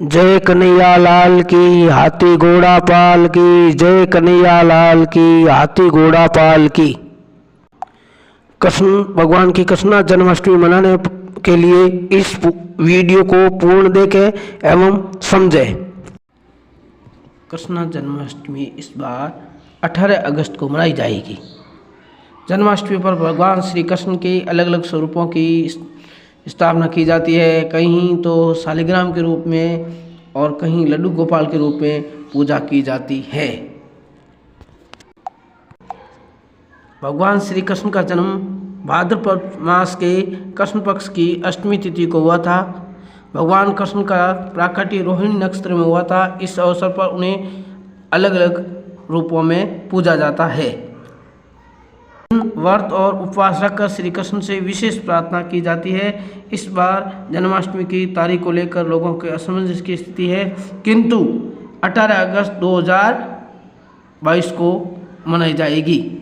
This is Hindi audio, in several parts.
जय कन्हैया लाल की, हाथी घोड़ा पाल की। जय कन्हैया लाल की, हाथी घोड़ा पाल की। कृष्ण भगवान की कृष्ण जन्माष्टमी मनाने के लिए इस वीडियो को पूर्ण देखें एवं समझें। कृष्ण जन्माष्टमी इस बार 18 अगस्त को मनाई जाएगी। जन्माष्टमी पर भगवान श्री कृष्ण के अलग अलग स्वरूपों की स्थापना की जाती है। कहीं तो शालिग्राम के रूप में और कहीं लड्डू गोपाल के रूप में पूजा की जाती है। भगवान श्री कृष्ण का जन्म भाद्रपद मास के कृष्ण पक्ष की अष्टमी तिथि को हुआ था। भगवान कृष्ण का प्राकट्य रोहिणी नक्षत्र में हुआ था। इस अवसर पर उन्हें अलग अलग रूपों में पूजा जाता है। व्रत और उपवास रखकर श्री कृष्ण से विशेष प्रार्थना की जाती है। इस बार जन्माष्टमी की तारीख को लेकर लोगों के असमंजस की स्थिति है, किंतु 18 अगस्त 2022 को मनाई जाएगी।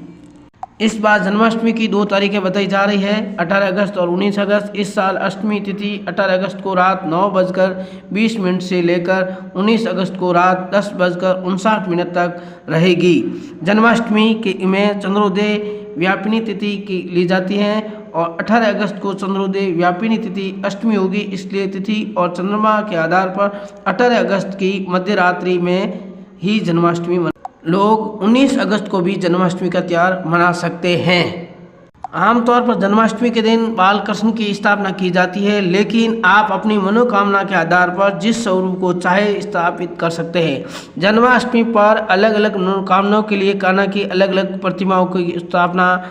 इस बार जन्माष्टमी की 2 तारीखें बताई जा रही है, 18 अगस्त और 19 अगस्त। इस साल अष्टमी तिथि 18 अगस्त को रात 9:20 से लेकर 19 अगस्त को रात 10:59 तक रहेगी। जन्माष्टमी के में चंद्रोदय व्यापिनी तिथि की ली जाती है और 18 अगस्त को चंद्रोदय व्यापिनी तिथि अष्टमी होगी। इसलिए तिथि और चंद्रमा के आधार पर 18 अगस्त की मध्य रात्रि में ही जन्माष्टमी लोग 19 अगस्त को भी जन्माष्टमी का त्यौहार मना सकते हैं। आमतौर पर जन्माष्टमी के दिन बाल कृष्ण की स्थापना की जाती है, लेकिन आप अपनी मनोकामना के आधार पर जिस स्वरूप को चाहे स्थापित कर सकते हैं। जन्माष्टमी पर अलग अलग मनोकामनाओं के लिए कान्हा की अलग अलग प्रतिमाओं की स्थापना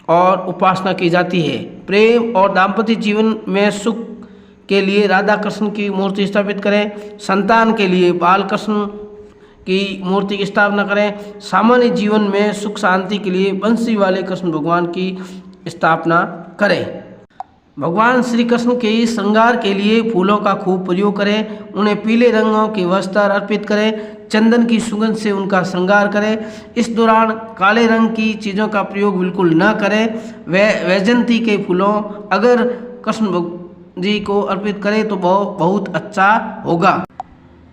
और उपासना की जाती है। प्रेम और दाम्पत्य जीवन में सुख के लिए राधा कृष्ण की मूर्ति स्थापित करें। संतान के लिए बाल कृष्ण की मूर्ति की स्थापना करें। सामान्य जीवन में सुख शांति के लिए बंसी वाले कृष्ण भगवान की स्थापना करें। भगवान श्री कृष्ण के श्रृंगार के लिए फूलों का खूब प्रयोग करें। उन्हें पीले रंगों के वस्त्र अर्पित करें। चंदन की सुगंध से उनका श्रृंगार करें। इस दौरान काले रंग की चीज़ों का प्रयोग बिल्कुल न करें। वैजयंती के फूलों अगर कृष्ण जी को अर्पित करें तो बहुत अच्छा होगा।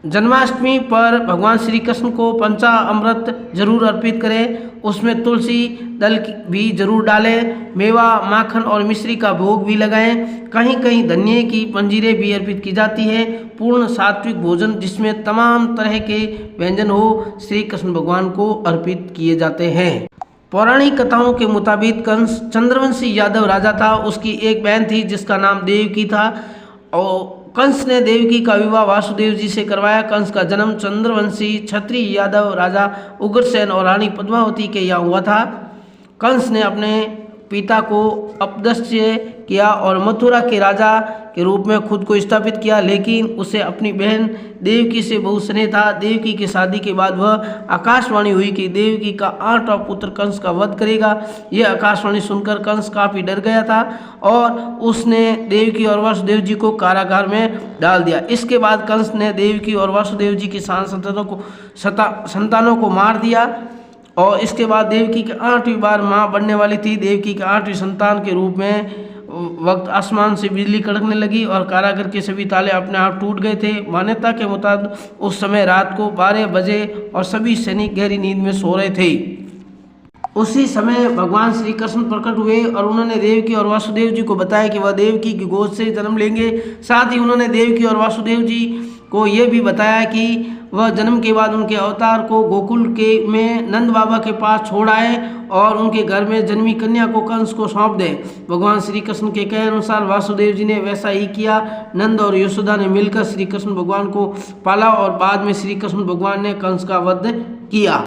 जन्माष्टमी पर भगवान श्री कृष्ण को पंचामृत जरूर अर्पित करें। उसमें तुलसी दल भी जरूर डालें। मेवा, माखन और मिश्री का भोग भी लगाएं। कहीं कहीं धनिये की पंजीरें भी अर्पित की जाती है। पूर्ण सात्विक भोजन जिसमें तमाम तरह के व्यंजन हो, श्री कृष्ण भगवान को अर्पित किए जाते हैं। पौराणिक कथाओं के मुताबिक कंस चंद्रवंशी यादव राजा था। उसकी एक बहन थी जिसका नाम देवकी था और कंस ने देवकी का विवाह वासुदेव जी से करवाया। कंस का जन्म चंद्रवंशी क्षत्रिय यादव राजा उग्रसेन और रानी पद्मावती के यहाँ हुआ था। कंस ने अपने पिता को अपदस्थ्य किया और मथुरा के राजा के रूप में खुद को स्थापित किया, लेकिन उसे अपनी बहन देवकी से बहुत स्नेह था। देवकी की शादी के बाद वह आकाशवाणी हुई कि देवकी का 8वां पुत्र कंस का वध करेगा। यह आकाशवाणी सुनकर कंस काफ़ी डर गया था और उसने देवकी और वासुदेव जी को कारागार में डाल दिया। इसके बाद कंस ने देवकी और वासुदेव जी की संतानों को मार दिया और इसके बाद देवकी की 8वीं बार माँ बनने वाली थी। देवकी के 8वीं संतान के रूप में वक्त आसमान से बिजली कड़कने लगी और कारागार के सभी ताले अपने आप टूट गए थे। मान्यता के मुताबिक उस समय रात को 12 बजे और सभी सैनिक गहरी नींद में सो रहे थे। उसी समय भगवान श्री कृष्ण प्रकट हुए और उन्होंने देवकी और वासुदेव जी को बताया कि वह देवकी की गोद से जन्म लेंगे। साथ ही उन्होंने देवकी और वासुदेव जी को यह भी बताया कि वह जन्म के बाद उनके अवतार को गोकुल के में नंद बाबा के पास छोड़ आए और उनके घर में जन्मी कन्या को कंस को सौंप दें। भगवान श्री कृष्ण के कहे अनुसार वासुदेव जी ने वैसा ही किया। नंद और यशोदा ने मिलकर श्री कृष्ण भगवान को पाला और बाद में श्री कृष्ण भगवान ने कंस का वध किया।